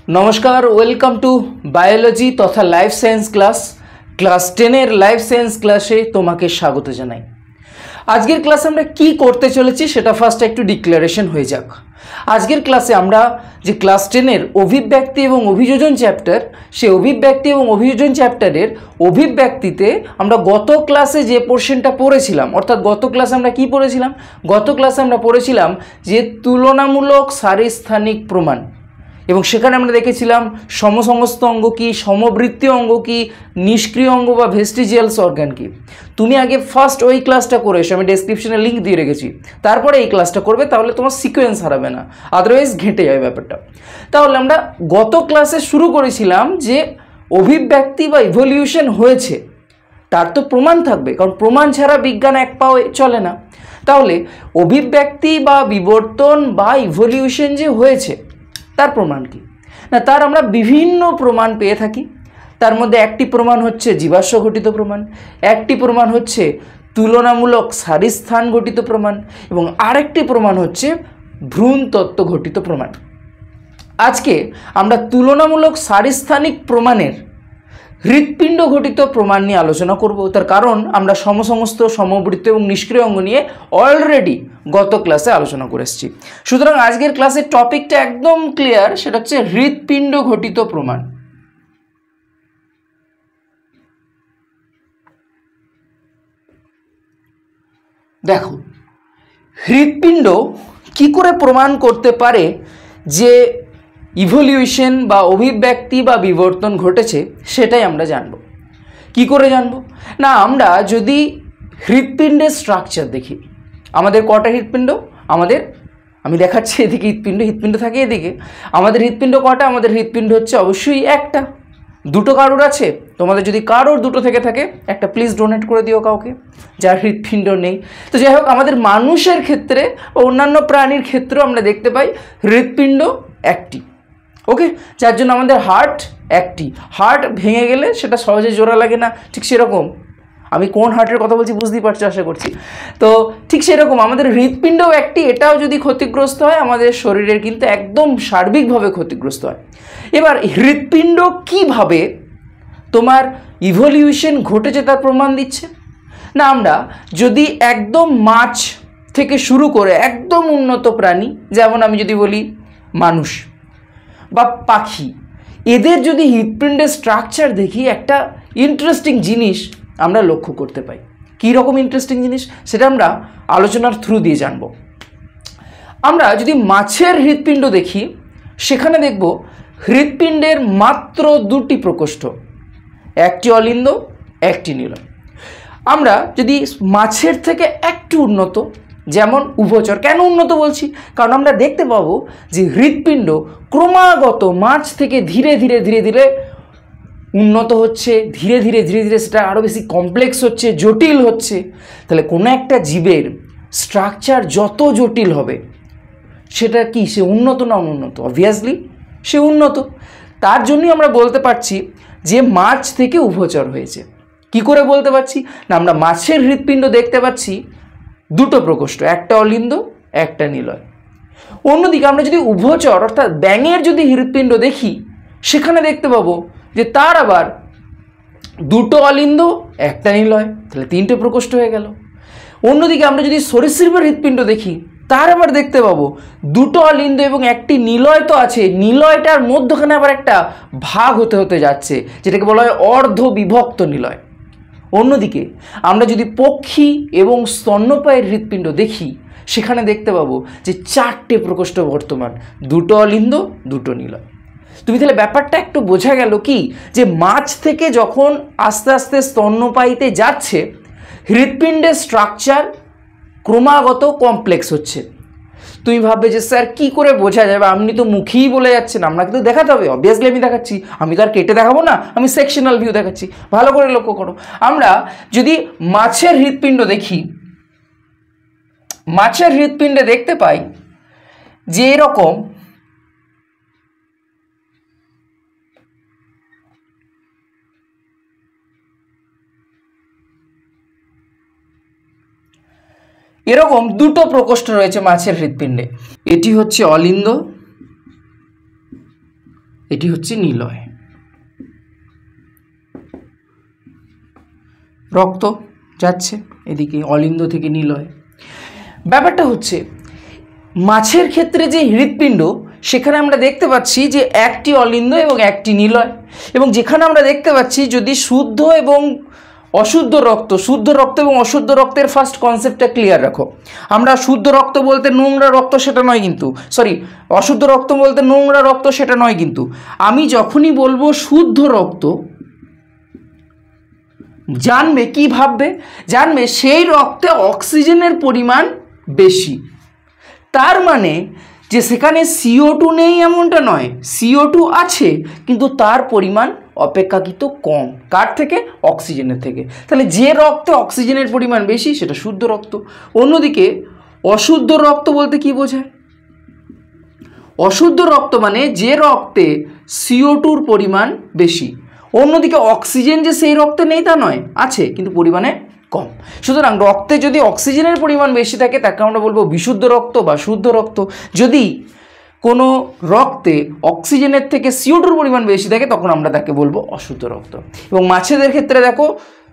नमस्कार welcome to biology तथा life science class 10 life science क्लासे तुम्हें स्वागत जानाई। आजकेर क्लासे आमरा कि करते चलेछि सेटा फार्स्ट एकटु डिक्लारेशन हये जाक। आजकेर क्लासे आमरा जे क्लास 10 अभिव्यक्ति एवं अभियोजन चैप्टार से अभिव्यक्ति एवं अभियोजन चैप्टारेर अभिव्यक्तिते आमरा गत क्लासे जे पोर्शनटा पढ़ेछिलाम अर्थात गत क्लासे आमरा कि पढ़ेछिलाम गत क्लासे आमरा पढ़ेछिलाम जे तुलनामूलक सारिस्थानिक प्रमाण এবং সেখানে আমরা দেখেছিলাম সমসংস্থ অঙ্গ কি, সমবৃত্তীয় অঙ্গ কি, নিষ্ক্রিয় অঙ্গ বা ভেস্টিজিয়ালস অর্গান কি। তুমি আগে ফার্স্ট ওই ক্লাসটা করে এসো, আমি ডেসক্রিপশনে লিঙ্ক দিয়ে রেখেছি, তারপরে এই ক্লাসটা করবে, তাহলে তোমার সিকোয়েন্স হারাবে না, আদারওয়াইজ ঘেঁটে যাবে ব্যাপারটা। তাহলে আমরা গত ক্লাসে শুরু করেছিলাম যে অভিব্যক্তি বা ইভলিউশন হয়েছে তার তো প্রমাণ থাকবে, কারণ প্রমাণ ছাড়া বিজ্ঞান এক পাও চলে না। তাহলে অভিব্যক্তি বা বিবর্তন বা ইভলিউশন যে হয়েছে তার প্রমাণ কি না, তার আমরা বিভিন্ন প্রমাণ পেয়ে থাকি। তার মধ্যে একটি প্রমাণ হচ্ছে জীবাশ্ম ঘটিত প্রমাণ, একটি প্রমাণ হচ্ছে তুলনামূলক সারিস্থান ঘটিত প্রমাণ এবং আরেকটি প্রমাণ হচ্ছে ভ্রূণ তত্ত্ব ঘটিত প্রমাণ। আজকে আমরা তুলনামূলক সারিস্থানিক প্রমাণের হৃৎপিণ্ড ঘটিত প্রমাণ নিয়ে আলোচনা করব। তার কারণ আমরা সমসমস্ত, সমবৃত্ত এবং নিষ্ক্রিয় অঙ্গ নিয়ে অলরেডি গত ক্লাসে আলোচনা করে এসেছি। সুতরাং আজকের ক্লাসের টপিকটা একদম ক্লিয়ার, সেটা হচ্ছে হৃৎপিণ্ড ঘটিত প্রমাণ। দেখো, হৃৎপিণ্ড কি করে প্রমাণ করতে পারে যে ইভলিউশন বা অভিব্যক্তি বা বিবর্তন ঘটেছে সেটাই আমরা জানব। কি করে জানব না, আমরা যদি হৃৎপিণ্ডের স্ট্রাকচার দেখি, আমাদের কটা হৃৎপিণ্ড, আমাদের আমি দেখাচ্ছি এদিকে হৃৎপিণ্ড থাকে এদিকে। আমাদের হৃৎপিণ্ড কটা? আমাদের হৃৎপিণ্ড হচ্ছে অবশ্যই একটা। দুটো কারোর আছে? তোমাদের যদি কারোর দুটো থেকে থাকে একটা প্লিজ ডোনেট করে দিও কাউকে যার হৃৎপিণ্ড নেই। তো যাই হোক, আমাদের মানুষের ক্ষেত্রে ও অন্যান্য প্রাণীর ক্ষেত্রেও আমরা দেখতে পাই হৃৎপিণ্ড একটি। ওকে, যার জন্য আমাদের হার্ট একটি। হার্ট ভেঙে গেলে সেটা সহজে জোড়া লাগে না, ঠিক সেরকম আমি কোন হার্টের কথা বলছি বুঝতেই পারছো আশা করছি। তো ঠিক সেরকম আমাদের হৃৎপিণ্ডও একটি, এটাও যদি ক্ষতিগ্রস্ত হয় আমাদের শরীরের কিন্তু একদম সার্বিকভাবে ক্ষতিগ্রস্ত হয়। এবার হৃৎপিণ্ড কিভাবে তোমার ইভলিউশন ঘটেছে তার প্রমাণ দিচ্ছে না, আমরা যদি একদম মাছ থেকে শুরু করে একদম উন্নত প্রাণী, যেমন আমি যদি বলি মানুষ বা পাখি, এদের যদি হৃৎপিণ্ডের স্ট্রাকচার দেখি, একটা ইন্টারেস্টিং জিনিস আমরা লক্ষ্য করতে পাই। কী রকম ইন্টারেস্টিং জিনিস সেটা আমরা আলোচনার থ্রু দিয়ে জানব। আমরা যদি মাছের হৃৎপিণ্ড দেখি, সেখানে দেখব হৃৎপিণ্ডের মাত্র দুটি প্রকোষ্ঠ, একটি অলিন্দ, একটি নিলয়। আমরা যদি মাছের থেকে একটু উন্নত, যেমন উভচর, কেন উন্নত বলছি, কারণ আমরা দেখতে পাবো যে হৃৎপিণ্ড ক্রমাগত মাছ থেকে ধীরে ধীরে ধীরে ধীরে উন্নত হচ্ছে, ধীরে ধীরে ধীরে ধীরে সেটা আরও বেশি কমপ্লেক্স হচ্ছে, জটিল হচ্ছে। তাহলে কোনো একটা জীবের স্ট্রাকচার যত জটিল হবে সেটা কি সে উন্নত না অনুন্নত? অবভিয়াসলি সে উন্নত। তার জন্যই আমরা বলতে পারছি যে মাছ থেকে উভচর হয়েছে। কি করে বলতে পারছি না, আমরা মাছের হৃৎপিণ্ড দেখতে পাচ্ছি দুটো প্রকোষ্ঠ, একটা অলিন্দ, একটা নিলয়। অন্যদিকে আমরা যদি উভচর অর্থাৎ ব্যাঙের যদি হৃৎপিণ্ড দেখি, সেখানে দেখতে পাবো যে তার আবার দুটো অলিন্দ, একটা নিলয়, তাহলে তিনটে প্রকোষ্ঠ হয়ে গেল। অন্যদিকে আমরা যদি সরীসৃপের হৃৎপিণ্ড দেখি, তার আবার দেখতে পাবো দুটো অলিন্দ এবং একটি নিলয় তো আছে, নিলয়টার মধ্যখানে আবার একটা ভাগ হতে হতে যাচ্ছে, যেটাকে বলা হয় অর্ধ বিভক্ত নিলয়। অন্যদিকে আমরা যদি পক্ষী এবং স্তন্যপায়ীর হৃৎপিণ্ড দেখি, সেখানে দেখতে পাবো যে চারটে প্রকোষ্ঠ বর্তমান, দুটো অলিন্দ, দুটো নিলয়। তুমি তাহলে ব্যাপারটা একটু বোঝা গেল কি, যে মাছ থেকে যখন আস্তে আস্তে স্তন্যপায়ীতে যাচ্ছে, হৃৎপিণ্ডের স্ট্রাকচার ক্রমাগত কমপ্লেক্স হচ্ছে। তুমি ভাববে যে স্যার কী করে বোঝা যাবে, আপনি তো মুখেই বলে যাচ্ছেন, আপনাকে তো দেখাতে হবে। অবভিয়াসলি আমি দেখাচ্ছি, আমি তো আর কেটে দেখাবো না, আমি সেকশনাল ভিউ দেখাচ্ছি। ভালো করে লক্ষ্য করো, আমরা যদি মাছের হৃৎপিণ্ড দেখি, মাছের হৃৎপিণ্ডে দেখতে পাই যে এরকম এরকম দুটো প্রকোষ্ঠ রয়েছে মাছের হৃৎপিণ্ডে। এটি হচ্ছে অলিন্দ, এটি হচ্ছে নিলয়। রক্ত যাচ্ছে এদিকে অলিন্দ থেকে নিলয়। ব্যাপারটা হচ্ছে মাছের ক্ষেত্রে যে হৃৎপিণ্ড, সেখানে আমরা দেখতে পাচ্ছি যে একটি অলিন্দ এবং একটি নিলয়, এবং যেখানে আমরা দেখতে পাচ্ছি যদি শুদ্ধ এবং অশুদ্ধ রক্ত, শুদ্ধ রক্ত এবং অশুদ্ধ রক্তের ফার্স্ট কনসেপ্টটা ক্লিয়ার রাখো। আমরা শুদ্ধ রক্ত বলতে নোংরা রক্ত সেটা নয় কিন্তু, সরি, অশুদ্ধ রক্ত বলতে নোংরা রক্ত সেটা নয় কিন্তু, আমি যখনই বলবো শুদ্ধ রক্ত, জানবে কি ভাববে, জানবে সেই রক্তে অক্সিজেনের পরিমাণ বেশি। তার মানে যে সেখানে CO2 নেই এমনটা নয়, CO2 আছে কিন্তু তার পরিমাণ অপেক্ষাকৃত কম। কার থেকে? অক্সিজেনের থেকে। তাহলে যে রক্তে অক্সিজেনের পরিমাণ বেশি সেটা শুদ্ধ রক্ত। অন্যদিকে অশুদ্ধ রক্ত বলতে কি বোঝায়? অশুদ্ধ রক্ত মানে যে রক্তে CO2-র পরিমাণ বেশি। অন্যদিকে অক্সিজেন যে সেই রক্তে নেই তা নয়, আছে কিন্তু পরিমাণে কম। সুতরাং রক্তে যদি অক্সিজেনের পরিমাণ বেশি থাকে তাকে আমরা বলবো বিশুদ্ধ রক্ত বা শুদ্ধ রক্ত। যদি কোনো রক্তে অক্সিজেনের থেকে CO2-র পরিমাণ বেশি থাকে তখন আমরা তাকে বলবো অশুদ্ধ রক্ত। এবং মাছেদের ক্ষেত্রে দেখো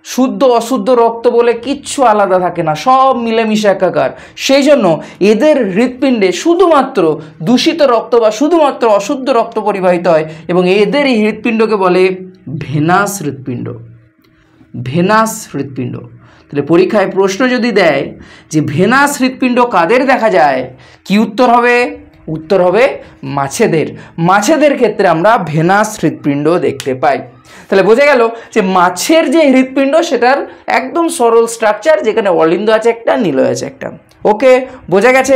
শুদ্ধ অশুদ্ধ রক্ত বলে কিচ্ছু আলাদা থাকে না, সব মিলেমিশে একাকার। সেই জন্য এদের হৃৎপিণ্ডে শুধুমাত্র দূষিত রক্ত বা শুধুমাত্র অশুদ্ধ রক্ত পরিবাহিত হয়, এবং এদের এই হৃৎপিণ্ডকে বলে ভেনাস হৃৎপিণ্ড। ভেনাস হৃৎপিণ্ড। তাহলে পরীক্ষায় প্রশ্ন যদি দেয় যে ভেনাস হৃৎপিণ্ড কাদের দেখা যায়, কি উত্তর হবে? উত্তর হবে মাছেদের। মাছেদের ক্ষেত্রে আমরা ভেনাস হৃৎপিণ্ড দেখতে পাই। তাহলে বোঝা গেল যে মাছের যে হৃৎপিণ্ড সেটার একদম সরল স্ট্রাকচার, যেখানে অলিন্দ আছে একটা, নিলয় আছে একটা। ওকে, বোঝা গেছে।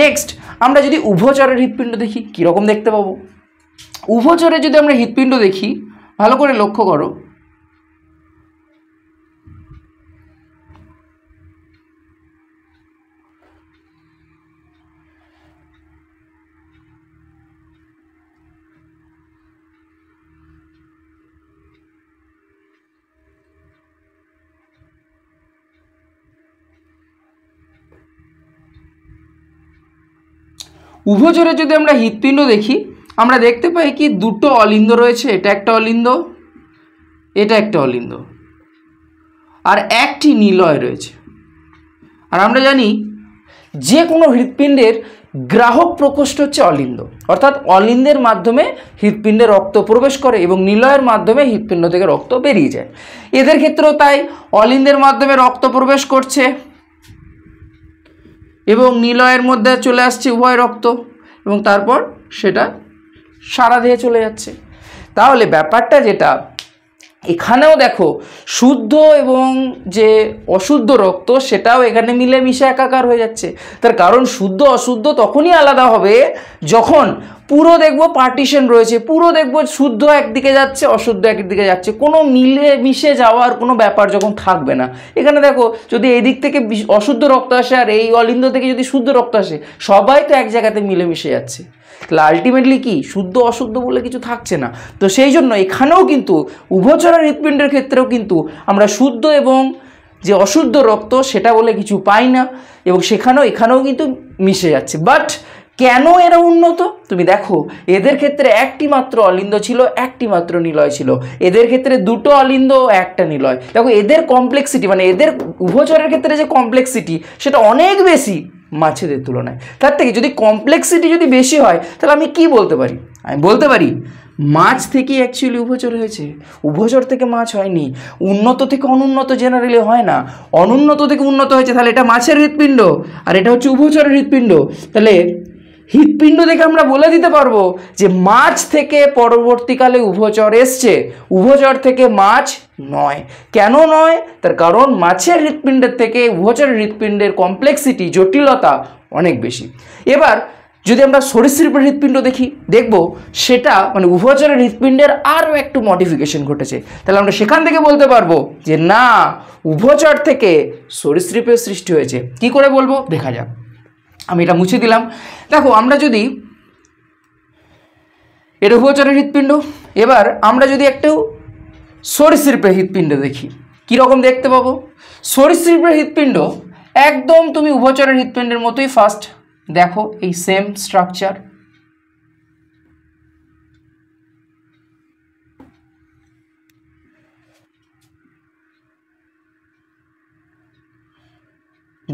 নেক্সট আমরা যদি উভচরের হৃৎপিণ্ড দেখি কীরকম দেখতে পাবো। উভচরে যদি আমরা হৃৎপিণ্ড দেখি, ভালো করে লক্ষ্য করো, উভচরে যদি আমরা হৃৎপিণ্ড দেখি আমরা দেখতে পাই কি দুটো অলিন্দ রয়েছে, এটা একটা অলিন্দ, এটা একটা অলিন্দ, আর একটি নিলয় রয়েছে। আর আমরা জানি যে কোনো হৃৎপিণ্ডের গ্রাহক প্রকোষ্ঠ হচ্ছে অলিন্দ, অর্থাৎ অলিন্দের মাধ্যমে হৃৎপিণ্ডে রক্ত প্রবেশ করে এবং নিলয়ের মাধ্যমে হৃৎপিণ্ড থেকে রক্ত বেরিয়ে যায়। এদের ক্ষেত্রেও তাই, অলিন্দের মাধ্যমে রক্ত প্রবেশ করছে এবং নিলয়ের মধ্যে চলে আসছে উভয় রক্ত, এবং তারপর সেটা সারা দেহে চলে যাচ্ছে। তাহলে ব্যাপারটা যেটা এখানেও দেখো শুদ্ধ এবং যে অশুদ্ধ রক্ত সেটাও এখানে মিলেমিশে একাকার হয়ে যাচ্ছে। তার কারণ শুদ্ধ অশুদ্ধ তখনই আলাদা হবে যখন পুরো দেখবো পার্টিশন রয়েছে, পুরো দেখবো শুদ্ধ একদিকে যাচ্ছে অশুদ্ধ একদিকে যাচ্ছে, কোনো মিলে মিশে যাওয়ার কোনো ব্যাপার যখন থাকবে না। এখানে দেখো যদি এই দিক থেকে অশুদ্ধ রক্ত আসে আর এই অলিন্দ থেকে যদি শুদ্ধ রক্ত আসে, সবাই তো এক জায়গাতে মিলেমিশে যাচ্ছে। তাহলে আলটিমেটলি কি শুদ্ধ অশুদ্ধ বলে কিছু থাকছে না। তো সেই জন্য এখানেও কিন্তু উভচরের হৃৎপিণ্ডের ক্ষেত্রেও কিন্তু আমরা শুদ্ধ এবং যে অশুদ্ধ রক্ত সেটা বলে কিছু পাই না, এবং এখানেও কিন্তু মিশে যাচ্ছে। বাট কেন এরা উন্নত? তুমি দেখো এদের ক্ষেত্রে একটি মাত্র অলিন্দ ছিল, একটি মাত্র নিলয় ছিল, এদের ক্ষেত্রে দুটো অলিন্দ একটা নিলয়। দেখো এদের কমপ্লেক্সিটি, মানে এদের উভচরের ক্ষেত্রে যে কমপ্লেক্সিটি সেটা অনেক বেশি মাছেদের তুলনায়। তার থেকে যদি কমপ্লেক্সিটি যদি বেশি হয় তাহলে আমি কি বলতে পারি? আমি বলতে পারি মাছ থেকেই অ্যাকচুয়ালি উভচর হয়েছে, উভচর থেকে মাছ হয়নি। উন্নত থেকে অনুন্নত জেনারেলি হয় না, অনুন্নত থেকে উন্নত হয়েছে। তাহলে এটা মাছের হৃৎপিণ্ড আর এটা হচ্ছে উভচরের হৃৎপিণ্ড। তাহলে হৃৎপিণ্ড দেখে আমরা বলে দিতে পারবো যে মাছ থেকে পরবর্তীকালে উভচর এসছে, উভচর থেকে মাছ নয়। কেন নয়? তার কারণ মাছের হৃৎপিণ্ডের থেকে উভচরের হৃৎপিণ্ডের কমপ্লেক্সিটি, জটিলতা অনেক বেশি। এবার যদি আমরা সরীসৃপের হৃৎপিণ্ড দেখব সেটা মানে উভচরের হৃৎপিণ্ডের আরও একটু মডিফিকেশন ঘটেছে। তাহলে আমরা সেখান থেকে বলতে পারবো যে না, উভচর থেকে সরীসৃপের সৃষ্টি হয়েছে। কি করে বলবো দেখা যাক। আমি এটা মুছে দিলাম। দেখো আমরা যদি এটা উভচরের হৃৎপিণ্ড, এবার আমরা যদি একটু সরীসৃপের হৃৎপিণ্ড দেখি কীরকম দেখতে পাবো। সরীসৃপের হৃৎপিণ্ড একদম তুমি উভচরের হৃৎপিণ্ডের মতোই। ফার্স্ট দেখো এই সেম স্ট্রাকচার,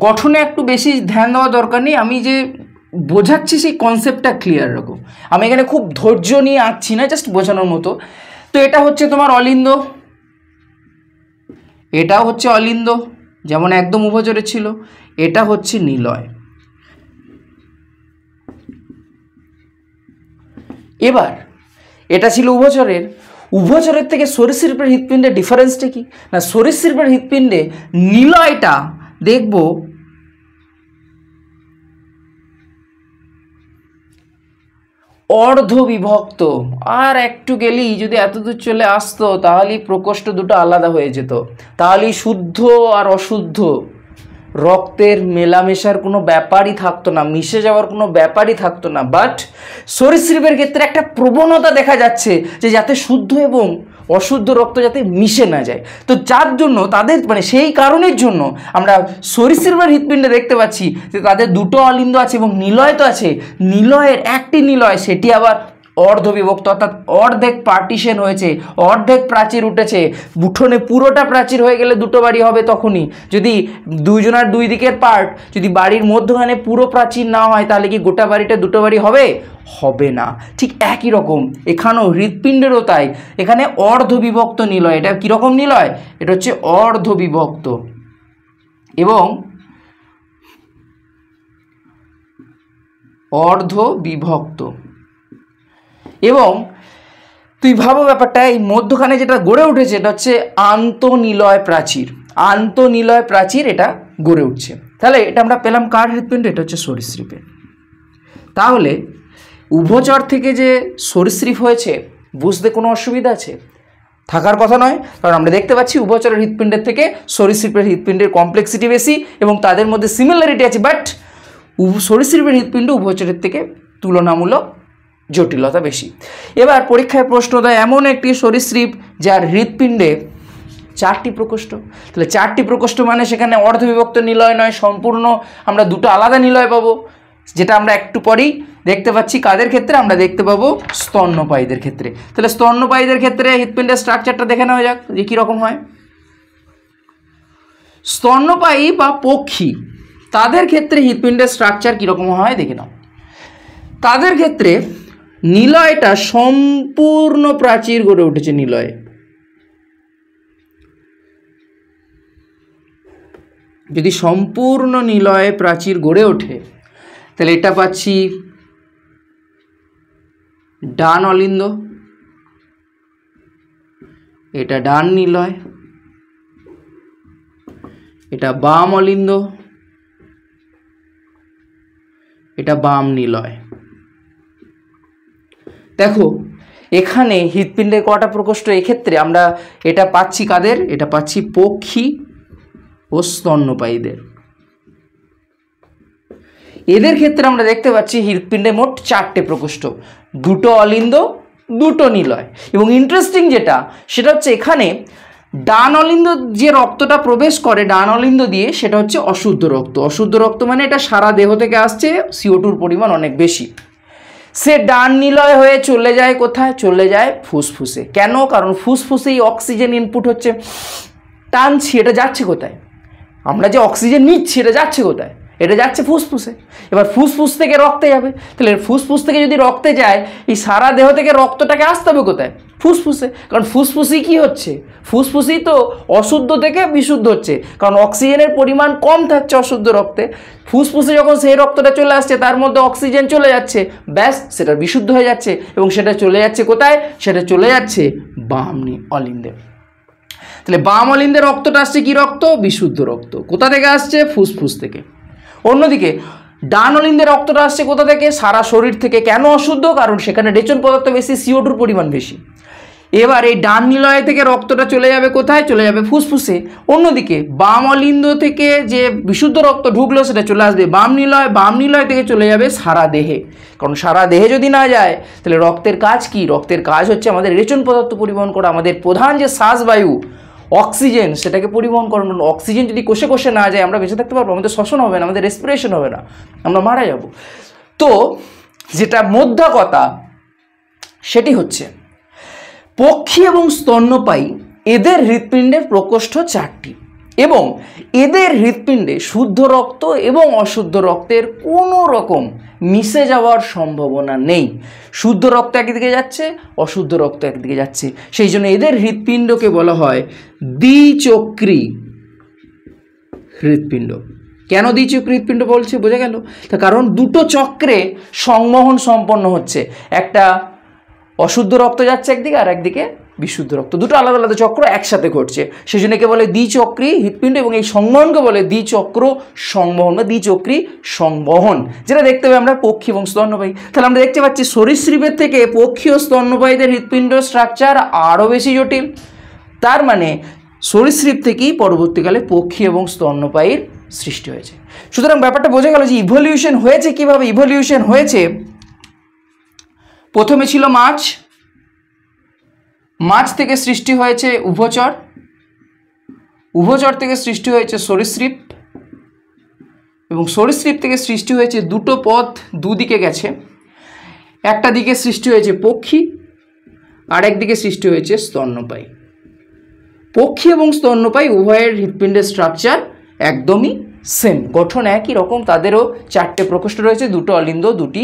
গঠনে একটু বেশি ধ্যান দেওয়া দরকার নেই, আমি যে বোঝাচ্ছি সেই কনসেপ্টটা ক্লিয়ার রাখো। আমি এখানে খুব ধৈর্য নিয়ে আঁকছি না, জাস্ট বোঝানোর মতো। তো এটা হচ্ছে তোমার অলিন্দ, এটাও হচ্ছে অলিন্দ, যেমন একদম উভচরে ছিল। এটা হচ্ছে নিলয়। এবার এটা ছিল উভচরের। উভচরের থেকে সরীসৃপের হৃৎপিণ্ডের ডিফারেন্সটা কি না, সরীসৃপের হৃৎপিণ্ডে নিলয়টা দেখব অর্ধবিভক্ত। আর একটু গেলেই যদি এতদূর চলে আসতো তাহলেই প্রকোষ্ঠ দুটো আলাদা হয়ে যেত, তাহলেই শুদ্ধ আর অশুদ্ধ রক্তের মেলামেশার কোনো ব্যাপারই থাকতো না, মিশে যাওয়ার কোনো ব্যাপারই থাকতো না। বাট সরীসৃপের ক্ষেত্রে একটা প্রবণতা দেখা যাচ্ছে যে যাতে শুদ্ধ এবং অশুদ্ধ রক্ত যাতে মিশে না যায়। তো যার জন্য তাদের মানে সেই কারণের জন্য আমরা সরীসৃপের হৃৎপিণ্ডে দেখতে পাচ্ছি যে তাদের দুটো অলিন্দ আছে এবং নিলয় তো আছে। নিলয়ের একটি নিলয় সেটি আবার অর্ধবিভক্ত, অর্থাৎ অর্ধেক পার্টিশন হয়েছে, অর্ধেক প্রাচীর উঠেছে। উঠোনে পুরোটা প্রাচীর হয়ে গেলে দুটো বাড়ি হবে তখনই। যদি দুইজনার দুই দিকের পার্ট, যদি বাড়ির মধ্যখানে পুরো প্রাচীর না হয় তাহলে কি গোটা বাড়িটা দুটো বাড়ি হবে? হবে না। ঠিক একই রকম এখানেও হৃৎপিণ্ডেরও তাই, এখানে অর্ধবিভক্ত নিলয়। এটা কীরকম নিলয়? এটা হচ্ছে অর্ধবিভক্ত এবং অর্ধবিভক্ত। এবং তুই ভাবো ব্যাপারটা, এই মধ্যখানে যেটা গড়ে উঠেছে এটা হচ্ছে আন্তঃনিলয় প্রাচীর। আন্তঃনিলয় প্রাচীর এটা গড়ে উঠছে। তাহলে এটা আমরা পেলাম কার হৃৎপিণ্ড? এটা হচ্ছে সরীসৃপের। তাহলে উভচর থেকে যে সরীসৃপ হয়েছে বুঝতে কোনো অসুবিধা আছে? থাকার কথা নয়, কারণ আমরা দেখতে পাচ্ছি উভচরের হৃৎপিণ্ডের থেকে সরীসৃপের হৃৎপিণ্ডের কমপ্লেক্সিটি বেশি এবং তাদের মধ্যে সিমিলারিটি আছে। বাট সরীসৃপের হৃৎপিণ্ড উভচরের থেকে তুলনামূলক জটিলতা বেশি। এবার পরীক্ষায় প্রশ্ন দেয় এমন একটি সরীসৃপ যার হৃৎপিণ্ডে 4টি প্রকোষ্ঠ। তাহলে 4টি প্রকোষ্ঠ মানে সেখানে অর্ধবিভক্ত নিলয় নয়, সম্পূর্ণ আমরা দুটো আলাদা নিলয় পাবো, যেটা আমরা একটু পরেই দেখতে পাচ্ছি। কাদের ক্ষেত্রে? আমরা দেখতে পাবো স্তন্যপায়ীদের ক্ষেত্রে। তাহলে স্তন্যপায়ীদের ক্ষেত্রে হৃৎপিণ্ডের স্ট্রাকচারটা দেখে নেওয়া যাক যে কীরকম হয়। স্তন্যপায়ী বা পক্ষী তাদের ক্ষেত্রে হৃৎপিণ্ডের স্ট্রাকচার কীরকম হয় দেখে নাও। তাদের ক্ষেত্রে নিলয়টা সম্পূর্ণ প্রাচীর গড়ে উঠেছে। নিলয়ে যদি সম্পূর্ণ নিলয়ে প্রাচীর গড়ে ওঠে তাহলে এটা পাচ্ছি ডান অলিন্দ, এটা ডান নিলয়, এটা বাম অলিন্দ, এটা বাম নিলয়। দেখো এখানে হৃৎপিণ্ডের কটা প্রকোষ্ঠ? এক্ষেত্রে আমরা এটা পাচ্ছি কাদের? এটা পাচ্ছি পক্ষী ও স্তন্যপায়ীদের। এদের ক্ষেত্রে আমরা দেখতে পাচ্ছি হৃৎপিণ্ডে মোট 4টে প্রকোষ্ঠ, দুটো অলিন্দ, দুটো নিলয়। এবং ইন্টারেস্টিং যেটা সেটা হচ্ছে এখানে ডান অলিন্দ যে রক্তটা প্রবেশ করে ডান অলিন্দ দিয়ে সেটা হচ্ছে অশুদ্ধ রক্ত। অশুদ্ধ রক্ত মানে এটা সারা দেহ থেকে আসছে, CO2 পরিমাণ অনেক বেশি। সে ডান নিলয় হয়ে চলে যায় কোথায়? চলে যায় ফুসফুসে। কেন? কারণ ফুসফুসেই অক্সিজেন ইনপুট হচ্ছে, টানছি, এটা যাচ্ছে কোথায়? আমরা যে অক্সিজেন নিচ্ছি এটা যাচ্ছে কোথায়? এটা যাচ্ছে ফুসফুসে। এবার ফুসফুস থেকে রক্তে যাবে, তাহলে ফুসফুস থেকে যদি রক্তে যায় এই সারা দেহ থেকে রক্তটাকে আসতে হবে কোথায়? ফুসফুসে। কারণ ফুসফুসই কি হচ্ছে? ফুসফুসই তো অশুদ্ধ থেকে বিশুদ্ধ হচ্ছে, কারণ অক্সিজেনের পরিমাণ কম থাকছে অশুদ্ধ রক্তে। ফুসফুসে যখন সেই রক্তটা চলে আসছে তার মধ্যে অক্সিজেন চলে যাচ্ছে, ব্যাস সেটা বিশুদ্ধ হয়ে যাচ্ছে। এবং সেটা চলে যাচ্ছে কোথায়? সেটা চলে যাচ্ছে বাম অলিন্দে। তাহলে বাম অলিন্দে রক্তটা আসছে কি রক্ত? বিশুদ্ধ রক্ত। কোথা থেকে আসছে? ফুসফুস থেকে। অন্যদিকে ডান অলিন্দে রক্তটা আসছে কোথা থেকে? সারা শরীর থেকে। কেন অশুদ্ধ? কারণ সেখানে রেচন পদার্থ বেশি, CO2 পরিমাণ বেশি। এবার এই ডান নিলয় থেকে রক্তটা চলে যাবে কোথায়? চলে যাবে ফুসফুসে। অন্যদিকে বাম অলিন্দ থেকে যে বিশুদ্ধ রক্ত ঢুকলো সেটা চলে আসবে বাম নিলয়, বাম নিলয় থেকে চলে যাবে সারা দেহে। কারণ সারা দেহে যদি না যায় তাহলে রক্তের কাজ কি? রক্তের কাজ হচ্ছে আমাদের রেচন পদার্থ পরিবহন করা, আমাদের প্রধান যে শ্বাসবায়ু অক্সিজেন সেটাকে পরিবহন করানো। অক্সিজেন যদি কোষে কোষে না যায় আমরা বেঁচে থাকতে পারবো? আমাদের শ্বসন হবে না, আমাদের রেসপিরেশন হবে না, আমরা মারা যাব। তো যেটা মোদ্দা কথা সেটি হচ্ছে পক্ষী এবং স্তন্যপায়ী এদের হৃৎপিণ্ডের প্রকোষ্ঠ 4টি। এবং এদের হৃৎপিণ্ডে শুদ্ধ রক্ত এবং অশুদ্ধ রক্তের কোনো রকম মিশে যাওয়ার সম্ভাবনা নেই। শুদ্ধ রক্ত একদিকে যাচ্ছে, অশুদ্ধ রক্ত একদিকে যাচ্ছে, সেই জন্য এদের হৃৎপিণ্ডকে বলা হয় দ্বিচক্রী হৃৎপিণ্ড। কেন দ্বিচক্রী হৃৎপিণ্ড বলছে বোঝা গেল? তার কারণ দুটো চক্রে সংবহন সম্পন্ন হচ্ছে, একটা অশুদ্ধ রক্ত যাচ্ছে একদিকে আর একদিকে বিশুদ্ধ রক্ত, দুটো আলাদা আলাদা চক্র একসাথে ঘটছে, সেই জন্য একে বলে দ্বিচক্রী হৃৎপিণ্ড এবং এই সংবহনকে বলে দ্বিচক্র সংবহন বা দ্বিচক্রী সংবহন, যেটা দেখতে পাই আমরা পক্ষী এবং স্তন্যপায়ী। তাহলে আমরা দেখতে পাচ্ছি সরীসৃপের থেকে পক্ষী ও স্তন্যপায়ীদের হৃৎপিণ্ড স্ট্রাকচার আরও বেশি জটিল। তার মানে সরীসৃপ থেকেই পরবর্তীকালে পক্ষী এবং স্তন্যপায়ীর সৃষ্টি হয়েছে। সুতরাং ব্যাপারটা বোঝা গেল যে ইভলিউশন হয়েছে কিভাবে। ইভলিউশন হয়েছে, প্রথমে ছিল মাছ, মাছ থেকে সৃষ্টি হয়েছে উভচর, উভচর থেকে সৃষ্টি হয়েছে সরীসৃপ এবং সরীসৃপ থেকে সৃষ্টি হয়েছে দুটো পথ দুদিকে গেছে, একটা দিকে সৃষ্টি হয়েছে পক্ষী আর একদিকে সৃষ্টি হয়েছে স্তন্যপায়ী। পক্ষী এবং স্তন্যপায়ী উভয়ের হৃৎপিণ্ডের স্ট্রাকচার একদমই সেম, গঠন একই রকম, তাদেরও চারটে প্রকোষ্ঠ রয়েছে, দুটো অলিন্দ দুটি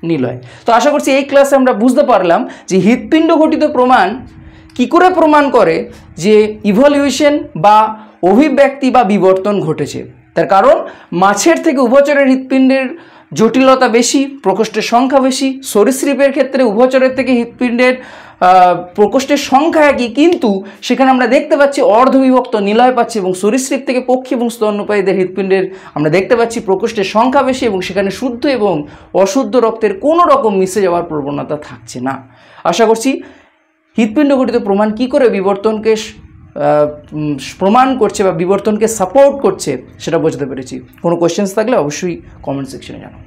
নিলয়। তো আশা করছি এই ক্লাসে আমরা বুঝতে পারলাম যে হৃৎপিণ্ড গঠিত প্রমাণ কি করে প্রমাণ করে যে ইভলিউশন বা অভিব্যক্তি বা বিবর্তন ঘটেছে। তার কারণ মাছের থেকে উভচরের হৃৎপিণ্ডের জটিলতা বেশি, প্রকোষ্ঠের সংখ্যা বেশি। সরীসৃপের ক্ষেত্রে উভচরের থেকে হৃৎপিণ্ডের প্রকোষ্ঠের সংখ্যা একই, কিন্তু সেখানে আমরা দেখতে পাচ্ছি অর্ধবিভক্ত নিলয় পাচ্ছি, এবং সরীসৃপ থেকে পক্ষী এবং স্তন্যপায়ীদের হৃৎপিণ্ডের আমরা দেখতে পাচ্ছি প্রকোষ্ঠের সংখ্যা বেশি এবং সেখানে শুদ্ধ এবং অশুদ্ধ রক্তের কোনো রকম মিশে যাওয়ার প্রবণতা থাকছে না। আশা করছি হৃৎপিণ্ড গঠিত প্রমাণ কি করে বিবর্তনকে প্রমাণ করছে বা বিবর্তনকে সাপোর্ট করছে সেটা বোঝাতে পেরেছি। কোনো কোয়েশ্চেন্স থাকলে অবশ্যই কমেন্ট সেকশনে জানাও।